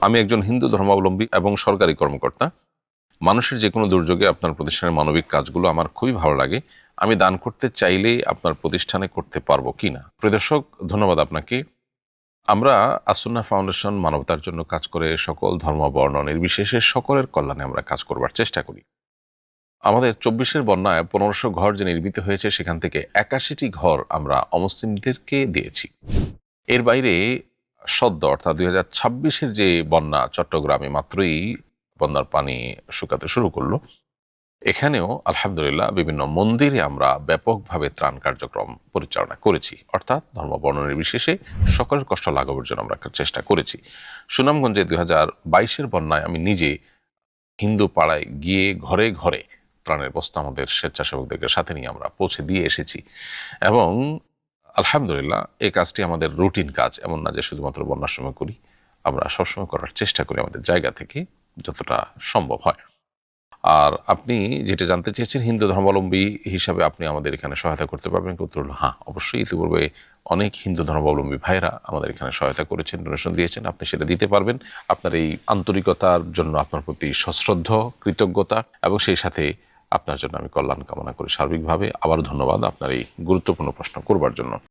আমি একজন হিন্দু ধর্মাবলম্বী এবং সরকারি কর্মকর্তা। মানুষের যে কোনো দুর্যোগে আপনার প্রতিষ্ঠানের মানবিক কাজগুলো আমার খুবই ভালো লাগে। আমি দান করতে চাইলেই আপনার প্রতিষ্ঠানে করতে পারবো কিনা? প্রিয় দর্শক, ধন্যবাদ আপনাকে। আমরা আসুন্নাহ ফাউন্ডেশন মানবতার জন্য কাজ করে সকল ধর্ম বর্ণ নির্বিশেষে সকলের কল্যাণে আমরা কাজ করবার চেষ্টা করি। আমাদের ২৪-এর বন্যায় ১৫০০ ঘর যে নির্মিত হয়েছে, সেখান থেকে ৮১টি ঘর আমরা অমুসলিমদেরকে দিয়েছি। এর বাইরে সদ্য অর্থাৎ ২০২৬-এর যে বন্যা, চট্টগ্রামে মাত্রই বন্যার পানি শুকাতে শুরু করলো, এখানেও আলহামদুলিল্লাহ বিভিন্ন মন্দিরে আমরা ব্যাপকভাবে ত্রাণ কার্যক্রম পরিচালনা করেছি। অর্থাৎ ধর্ম বর্ণ নির্বিশেষে সকলের কষ্ট লাঘবের জন্য আমরা চেষ্টা করেছি। সুনামগঞ্জে ২০২২-এর বন্যায় আমি নিজে হিন্দু পাড়ায় গিয়ে ঘরে ঘরে ত্রাণের বস্তা আমাদের স্বেচ্ছাসেবকদেরকে সাথে নিয়ে আমরা পৌঁছে দিয়ে এসেছি। এবং আলহামদুলিল্লাহ এই কাজটি আমাদের রুটিন কাজ, এমন না যে শুধুমাত্র বন্যার সময় করি। আমরা সবসময় করার চেষ্টা করি আমাদের জায়গা থেকে যতটা সম্ভব হয়। আর আপনি যেটা জানতে চেয়েছেন, হিন্দু ধর্মাবলম্বী হিসাবে আপনি আমাদের এখানে সহায়তা করতে পারবেন? উত্তর হলো হ্যাঁ, অবশ্যই। ইতিপূর্বে অনেক হিন্দু ধর্মাবলম্বী ভাইরা আমাদের এখানে সহায়তা করেছেন, ডোনেশন দিয়েছেন। আপনি সেটা দিতে পারবেন। আপনার এই আন্তরিকতার জন্য আপনার প্রতি সশ্রদ্ধ কৃতজ্ঞতা, এবং সেই সাথে আপনার জন্য আমি কল্যাণ কামনা করি সার্বিকভাবে। আবারও ধন্যবাদ আপনার এই গুরুত্বপূর্ণ প্রশ্ন করবার জন্য।